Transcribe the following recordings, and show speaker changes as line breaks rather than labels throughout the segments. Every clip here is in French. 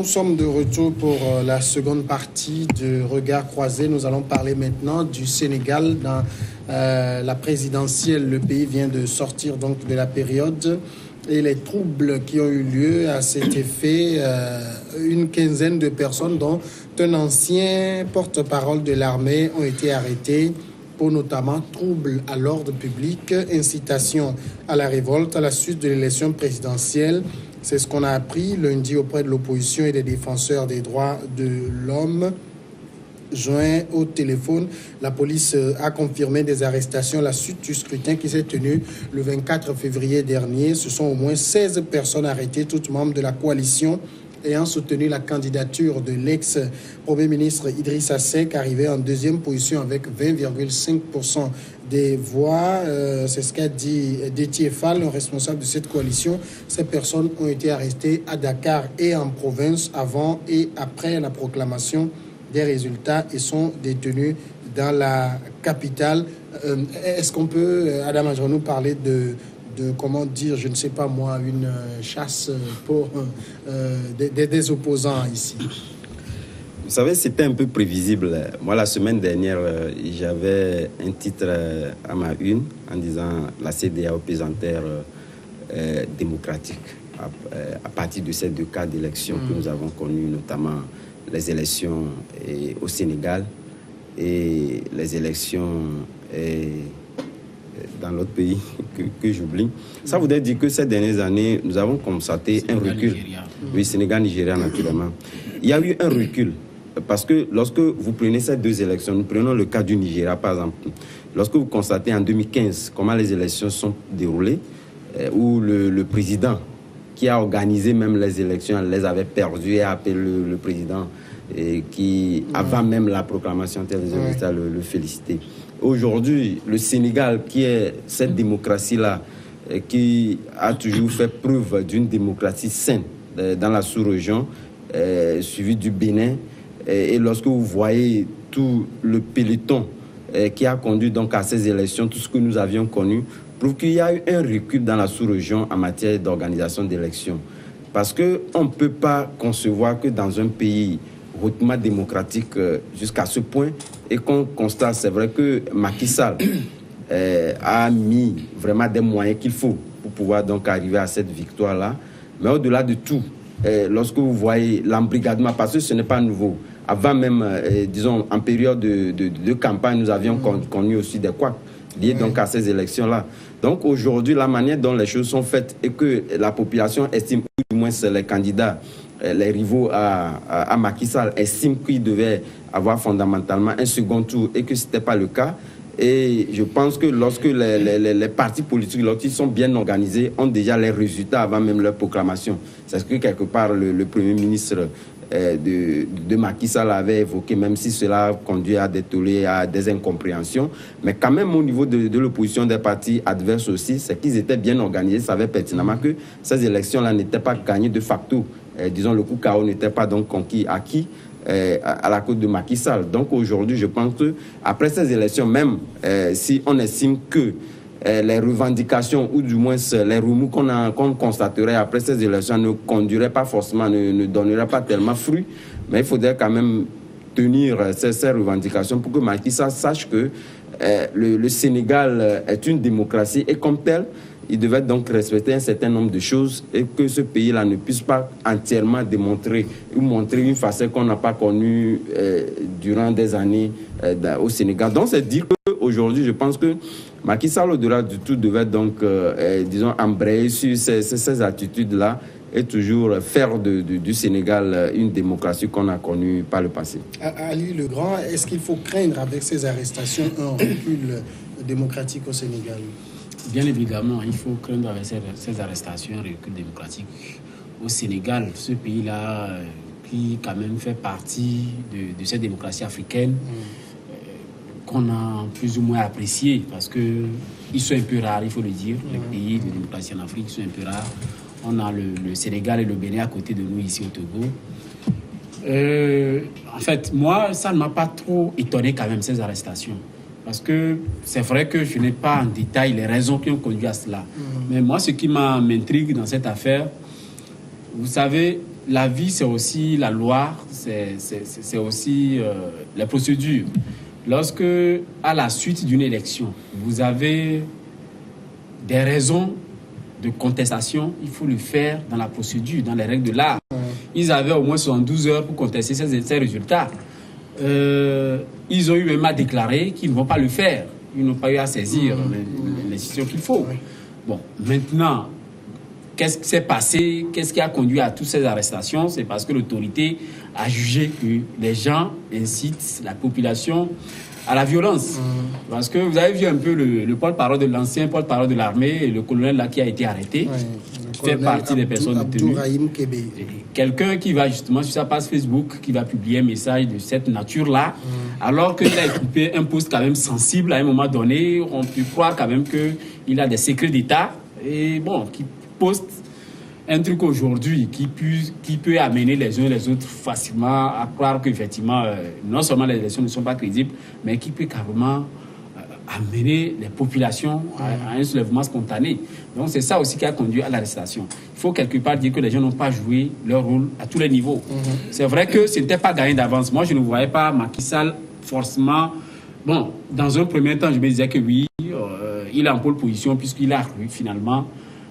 sommes de retour pour la seconde partie de Regard croisé. Nous allons parler maintenant du Sénégal. Dans la présidentielle, le pays vient de sortir donc de la période et les troubles qui ont eu lieu à cet effet. Une quinzaine de personnes, dont un ancien porte-parole de l'armée, ont été arrêtés pour notamment troubles à l'ordre public, incitation à la révolte à la suite de l'élection présidentielle. C'est ce qu'on a appris lundi auprès de l'opposition et des défenseurs des droits de l'homme. Joint au téléphone, la police a confirmé des arrestations à la suite du scrutin qui s'est tenu le 24 février dernier. Ce sont au moins 16 personnes arrêtées, toutes membres de la coalition ayant soutenu la candidature de l'ex-premier ministre Idrissa Seck, arrivé en deuxième position avec 20,5% des voix. C'est ce qu'a dit Déthié Fall, le responsable de cette coalition. Ces personnes ont été arrêtées à Dakar et en province avant et après la proclamation des résultats et sont détenus dans la capitale. Est-ce qu'on peut, Adam Adjaranou, parler de comment dire, je ne sais pas moi, une chasse pour des opposants ici?
Vous savez, c'était un peu prévisible. Moi, la semaine dernière, j'avais un titre à ma une en disant la CEDEAO pesanteur démocratique à partir de ces 2 cas d'élection que nous avons connus, notamment les élections au Sénégal et les élections dans l'autre pays que j'oublie. Ça voudrait dire que ces dernières années, nous avons constaté un recul. Nigeria. Oui, Sénégal, Nigeria, naturellement. Il y a eu un recul. Parce que lorsque vous prenez ces 2 élections, nous prenons le cas du Nigeria, par exemple. Lorsque vous constatez en 2015 comment les élections sont déroulées, où le président qui a organisé même les élections, les avait perdues et a appelé le président qui, avant même la proclamation des résultats, le félicitait. Aujourd'hui, le Sénégal, qui est cette démocratie-là, qui a toujours fait preuve d'une démocratie saine dans la sous-région, suivi du Bénin, et lorsque vous voyez tout le peloton qui a conduit donc à ces élections, tout ce que nous avions connu, prouve qu'il y a eu un recul dans la sous-région en matière d'organisation d'élections. Parce qu'on ne peut pas concevoir que dans un pays hautement démocratique jusqu'à ce point, et qu'on constate, c'est vrai que Macky Sall a mis vraiment des moyens qu'il faut pour pouvoir donc arriver à cette victoire-là. Mais au-delà de tout, lorsque vous voyez l'embrigadement, parce que ce n'est pas nouveau, avant même, disons, en période de campagne, nous avions connu aussi des couacs liés donc à ces élections-là. Donc aujourd'hui, la manière dont les choses sont faites et que la population estime, ou du moins c'est les candidats, les rivaux à Macky Sall estiment qu'il devait avoir fondamentalement un second tour et que ce n'était pas le cas. Et je pense que lorsque les partis politiques, lorsqu'ils sont bien organisés, ont déjà les résultats avant même leur proclamation. C'est ce que quelque part le Premier ministre de Macky Sall avait évoqué, même si cela conduit à des tollés, à des incompréhensions. Mais quand même, au niveau de l'opposition des partis adverses aussi, c'est qu'ils étaient bien organisés, savaient pertinemment que ces élections-là n'étaient pas gagnées de facto. Disons, le coup KO n'était pas donc acquis à la cause de Macky Sall. Donc aujourd'hui, je pense qu'après ces élections, même si on estime que les revendications ou du moins les remous qu'on constaterait après ces élections ne conduiraient pas forcément, ne donneraient pas tellement fruit, mais il faudrait quand même tenir ces revendications pour que Macky Sall sache que le Sénégal est une démocratie et comme tel, il devait donc respecter un certain nombre de choses et que ce pays-là ne puisse pas entièrement démontrer ou montrer une facette qu'on n'a pas connue durant des années au Sénégal. Donc, c'est dire qu'aujourd'hui, je pense que Macky Sall, au-delà du tout, devait donc, disons, embrayer sur ces attitudes-là et toujours faire du Sénégal une démocratie qu'on a connue par le passé.
Ali Legrand, est-ce qu'il faut craindre avec ces arrestations un recul démocratique au Sénégal?
Bien évidemment, il faut craindre avec ces arrestations un recul démocratique au Sénégal, ce pays-là qui quand même fait partie de cette démocratie africaine qu'on a plus ou moins appréciée parce qu'ils sont un peu rares, il faut le dire. Les pays de démocratie en Afrique sont un peu rares. On a le Sénégal et le Bénin à côté de nous ici au Togo. En fait, moi, ça ne m'a pas trop étonné quand même, ces arrestations. Parce que c'est vrai que je n'ai pas en détail les raisons qui ont conduit à cela. Mais moi, ce qui m'intrigue dans cette affaire, vous savez, la vie, c'est aussi la loi, c'est aussi les procédures. Lorsque, à la suite d'une élection, vous avez des raisons de contestation, il faut le faire dans la procédure, dans les règles de l'art. Ils avaient au moins 72 heures pour contester ces résultats. Ils ont eu même à déclarer qu'ils ne vont pas le faire. Ils n'ont pas eu à saisir les décisions qu'il faut. Bon, maintenant, qu'est-ce qui s'est passé? Qu'est-ce qui a conduit à toutes ces arrestations? C'est parce que l'autorité a jugé que les gens incitent la population à la violence. Parce que vous avez vu un peu le porte-parole de l'ancien porte-parole de l'armée, le colonel là qui a été arrêté, fait partie des personnes détenues. Quelqu'un qui va justement sur sa page Facebook, qui va publier un message de cette nature-là, alors qu'il a écouté un post quand même sensible à un moment donné, on peut croire quand même qu'il a des secrets d'État, et bon, qui poste un truc aujourd'hui qui peut amener les uns et les autres facilement à croire qu'effectivement, non seulement les élections ne sont pas crédibles, mais qui peut carrément amener les populations à un soulèvement spontané. Donc c'est ça aussi qui a conduit à l'arrestation. Il faut quelque part dire que les gens n'ont pas joué leur rôle à tous les niveaux. C'est vrai que ce n'était pas gagné d'avance. Moi, je ne voyais pas Macky Sall forcément... Bon, dans un premier temps, je me disais que oui, il est en pole position puisqu'il a cru finalement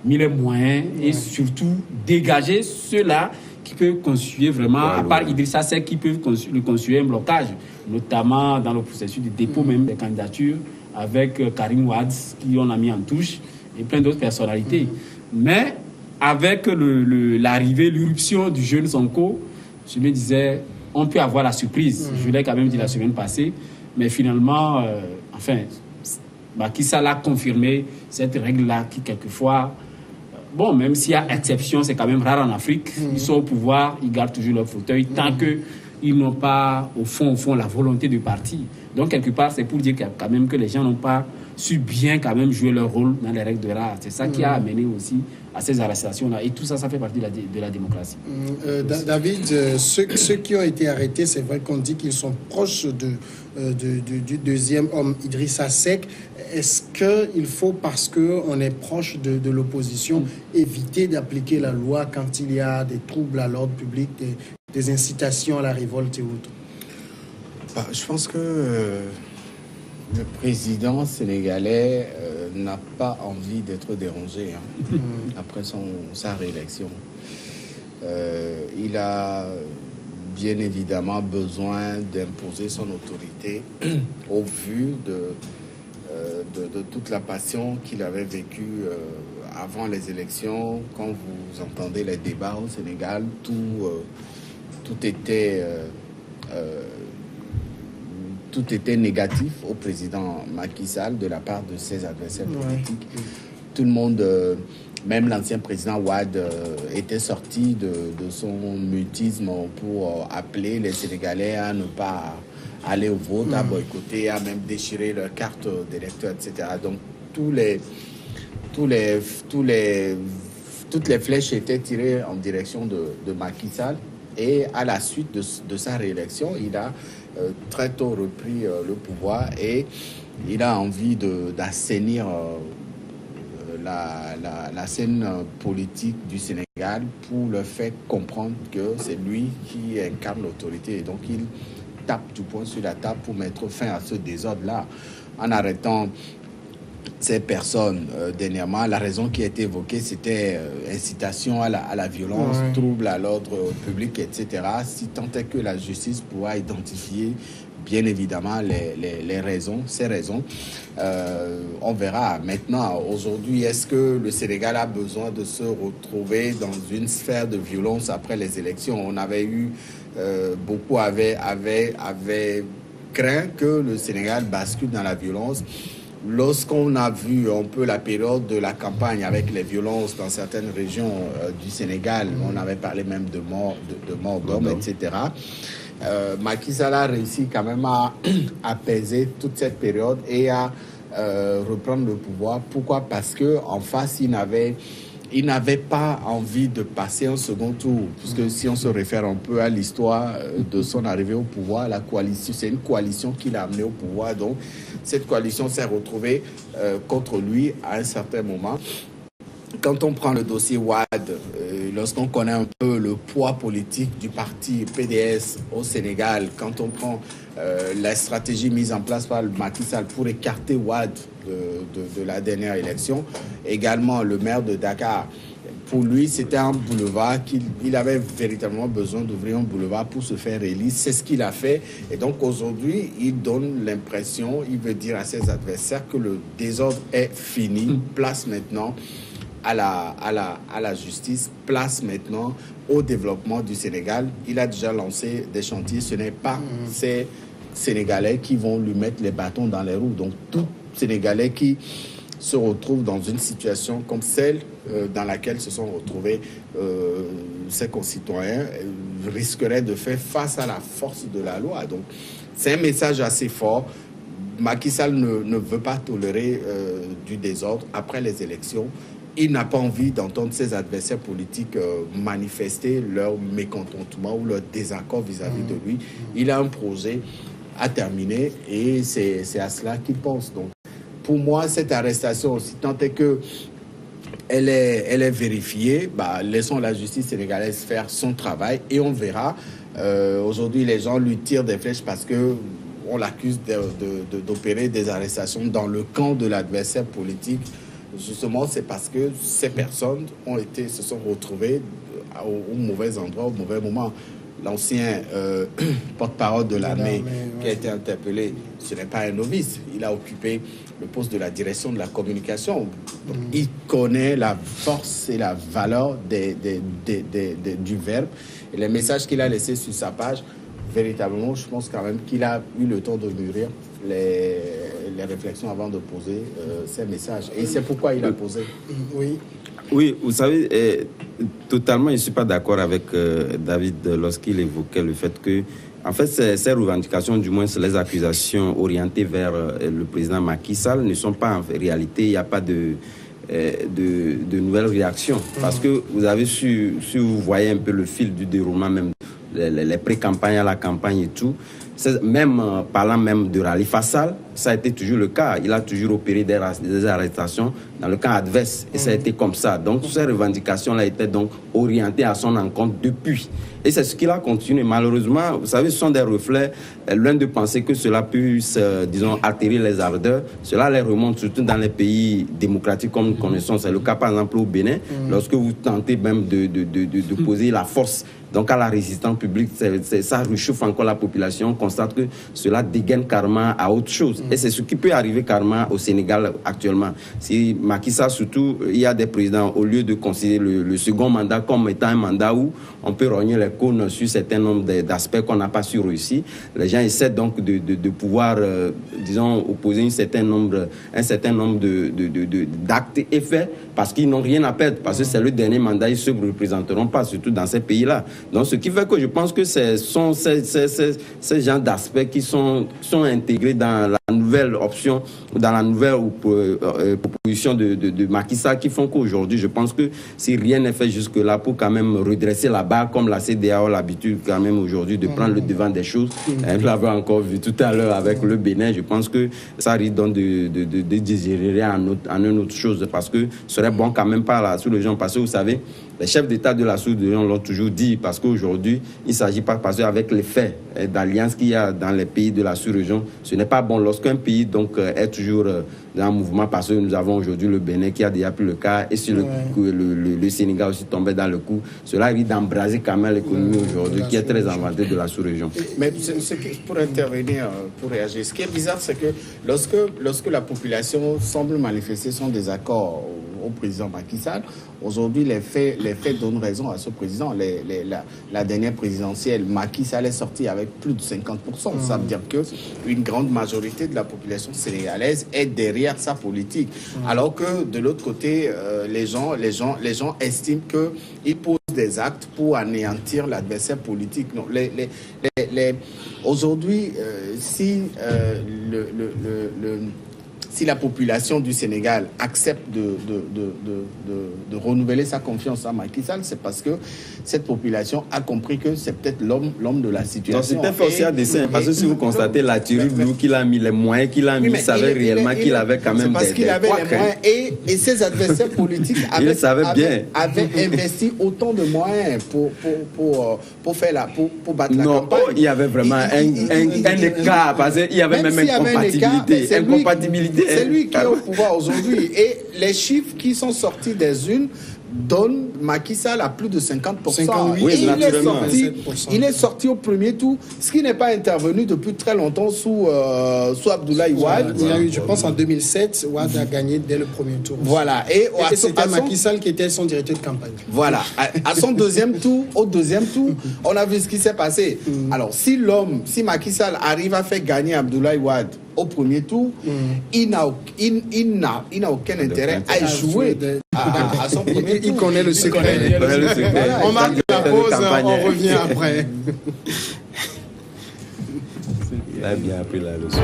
mis les moyens et surtout dégager ceux-là qui peuvent constituer vraiment, à part Idrissa Seck, qui peuvent constituer un blocage, notamment dans le processus de dépôt même des candidatures, avec Karim Wade, qui on a mis en touche, et plein d'autres personnalités. Mais avec l'arrivée, l'irruption du jeune Sonko, je me disais, on peut avoir la surprise. Je l'ai quand même dit la semaine passée, mais finalement, Macky Sall a confirmé cette règle-là qui, quelquefois, bon, même s'il y a exception, c'est quand même rare en Afrique. Ils sont au pouvoir, ils gardent toujours leur fauteuil tant qu'ils n'ont pas, au fond, la volonté de partir. Donc, quelque part, c'est pour dire quand même que les gens n'ont pas su bien quand même jouer leur rôle dans les règles de l'art. C'est ça qui a amené aussi à ces arrestations-là. Et tout ça, ça fait partie de la démocratie.
David, ceux qui ont été arrêtés, c'est vrai qu'on dit qu'ils sont proches du deuxième homme, Idrissa Seck. Est-ce qu'il faut, parce qu'on est proche de l'opposition, éviter d'appliquer la loi quand il y a des troubles à l'ordre public, des incitations à la révolte et autres?
Je pense que le président sénégalais n'a pas envie d'être dérangé après sa réélection. Il a bien évidemment besoin d'imposer son autorité au vu de toute la passion qu'il avait vécue avant les élections. Quand vous entendez les débats au Sénégal, tout était négatif au président Macky Sall de la part de ses adversaires politiques. Tout le monde, même l'ancien président Wade, était sorti de son mutisme pour appeler les Sénégalais à ne pas aller au vote, à boycotter, à même déchirer leur carte d'électeur, etc. Donc toutes les flèches étaient tirées en direction de Macky Sall. Et à la suite de sa réélection, il a très tôt repris le pouvoir et il a envie d'assainir la scène politique du Sénégal pour leur faire comprendre que c'est lui qui incarne l'autorité. Et donc il tape du poing sur la table pour mettre fin à ce désordre-là en arrêtant ces personnes. Dernièrement, la raison qui a été évoquée, c'était incitation à la violence, trouble à l'ordre public, etc. Si tant est que la justice pourra identifier bien évidemment ces raisons, on verra. Maintenant, aujourd'hui, est-ce que le Sénégal a besoin de se retrouver dans une sphère de violence après les élections? On avait eu, beaucoup avaient craint que le Sénégal bascule dans la violence. Lorsqu'on a vu un peu la période de la campagne avec les violences dans certaines régions du Sénégal, on avait parlé même de mort d'hommes, etc. Macky Sall a réussi quand même à apaiser toute cette période et à reprendre le pouvoir. Pourquoi? Parce que en face, il n'avait pas envie de passer un second tour, puisque si on se réfère un peu à l'histoire de son arrivée au pouvoir, la coalition, c'est une coalition qui l'a amené au pouvoir. Donc, cette coalition s'est retrouvée contre lui à un certain moment. quand on prend le dossier Wade, lorsqu'on connaît un peu le poids politique du parti PDS au Sénégal, quand on prend la stratégie mise en place par Macky Sall pour écarter Wade de la dernière élection, également le maire de Dakar, pour lui, c'était un boulevard il avait véritablement besoin d'ouvrir un boulevard pour se faire élire. C'est ce qu'il a fait. Et donc aujourd'hui, il donne l'impression, il veut dire à ses adversaires que le désordre est fini. Place maintenant à la justice, place maintenant au développement du Sénégal. Il a déjà lancé des chantiers. Ce n'est pas ces Sénégalais qui vont lui mettre les bâtons dans les roues. Donc tout Sénégalais qui se retrouve dans une situation comme celle dans laquelle se sont retrouvés ses concitoyens risquerait de faire face à la force de la loi. Donc c'est un message assez fort. Macky Sall ne veut pas tolérer du désordre après les élections. Il n'a pas envie d'entendre ses adversaires politiques manifester leur mécontentement ou leur désaccord vis-à-vis de lui. Il a un projet à terminer et c'est à cela qu'il pense. Donc pour moi, cette arrestation, si tant est que elle est vérifiée, laissons la justice sénégalaise faire son travail et on verra. Aujourd'hui, les gens lui tirent des flèches parce qu'on l'accuse d'opérer des arrestations dans le camp de l'adversaire politique. Justement, c'est parce que ces personnes se sont retrouvées au mauvais endroit, au mauvais moment. L'ancien porte-parole de l'armée qui a été interpellé, ce n'est pas un novice. Il a occupé le poste de la direction de la communication. Donc, il connaît la force et la valeur du verbe. Et les messages qu'il a laissés sur sa page, véritablement, je pense quand même qu'il a eu le temps de mûrir les réflexions avant de poser ces messages. Et c'est pourquoi il a posé.
Oui, vous savez, totalement, je ne suis pas d'accord avec David lorsqu'il évoquait le fait que, en fait, ces revendications, du moins les accusations orientées vers le président Macky Sall ne sont pas en réalité, il n'y a pas de nouvelles réactions. Parce que vous avez si vous voyez un peu le fil du déroulement, même les pré-campagnes à la campagne et tout, même parlant même de Khalifa Sall, ça a été toujours le cas. Il a toujours opéré des arrestations dans le camp adverse. Et ça a été comme ça. Donc, ces revendications-là étaient donc orientées à son encontre depuis. Et c'est ce qu'il a continué. Malheureusement, vous savez, ce sont des reflets, loin de penser que cela puisse, disons, atterrir les ardeurs. Cela les remonte surtout dans les pays démocratiques comme nous connaissons. C'est le cas, par exemple, au Bénin. Lorsque vous tentez même de poser la force donc à la résistance publique, ça réchauffe encore la population. On constate que cela dégaine carrément à autre chose. Et c'est ce qui peut arriver carrément au Sénégal actuellement. Si Macky Sall, surtout, il y a des présidents, au lieu de considérer le second mandat comme étant un mandat où on peut rogner les cônes sur certains nombres d'aspects qu'on n'a pas su réussir, les gens essaient donc de pouvoir, disons, opposer un certain nombre d'actes et faits parce qu'ils n'ont rien à perdre, parce que c'est le dernier mandat, ils ne se représenteront pas, surtout dans ces pays-là. Donc, ce qui fait que je pense que ce sont ces genres d'aspects qui sont intégrés dans la nouvelle option, dans la nouvelle proposition de Macky Sall, qui font qu'aujourd'hui, je pense que si rien n'est fait jusque-là pour quand même redresser la barre, comme la CEDEAO a l'habitude quand même aujourd'hui de prendre le devant des choses. Je l'avais encore vu tout à l'heure avec le Bénin. Je pense que ça risque donc de dégénérer en une autre chose, parce que ce serait bon quand même par la sous-région, parce que vous savez, les chefs d'État de la sous-région l'ont toujours dit, parce qu'aujourd'hui, il ne s'agit pas, parce qu'avec les faits d'alliance qu'il y a dans les pays de la sous-région, ce n'est pas bon lorsqu'un pays donc, est toujours dans un mouvement, parce que nous avons aujourd'hui le Bénin qui a déjà pris le cas, et si le Sénégal aussi tombait dans le coup, cela risque d'embraser quand même l'économie aujourd'hui, qui est très inventée de la sous-région.
Mais pour intervenir, pour réagir, ce qui est bizarre, c'est que lorsque la population semble manifester son désaccord au président Macky Sall, aujourd'hui, les faits donnent raison à ce président. La dernière présidentielle, Macky Sall est sorti avec plus de 50%. Ça veut dire qu'une grande majorité de la population sénégalaise est derrière sa politique. Alors que de l'autre côté, les gens estiment qu'il pose des actes pour anéantir l'adversaire politique. Non, aujourd'hui, si si la population du Sénégal accepte de renouveler sa confiance à Macky Sall, c'est parce que cette population a compris que c'est peut-être l'homme de la situation.
Donc c'était forcé à dessein, parce que si vous constatez la tuerie qu'il a mis, les moyens qu'il a mis, il savait réellement qu'il avait quand même
parce qu'il avait les moyens et ses adversaires politiques avaient investi autant de moyens pour battre la campagne.
Non, il y avait vraiment un écart, parce qu'il y avait même incompatibilité.
C'est lui qui est au pouvoir aujourd'hui. Et les chiffres qui sont sortis des urnes donnent Macky Sall à plus de 50%.
58,
et il est sorti au premier tour, ce qui n'est pas intervenu depuis très longtemps sous Abdoulaye Wade.
Il y a eu, je pense, en 2007, Wade a gagné dès le premier tour.
Voilà. Et
c'était Macky Sall qui était son directeur de campagne.
Voilà. À son deuxième tour, on a vu ce qui s'est passé. Alors, si Macky Sall arrive à faire gagner Abdoulaye Wade au premier tour, il n'a aucun intérêt à jouer à son premier tour.
Il connaît le secret.
Voilà.
On marque la pause, on revient après.
Il a bien appris la leçon.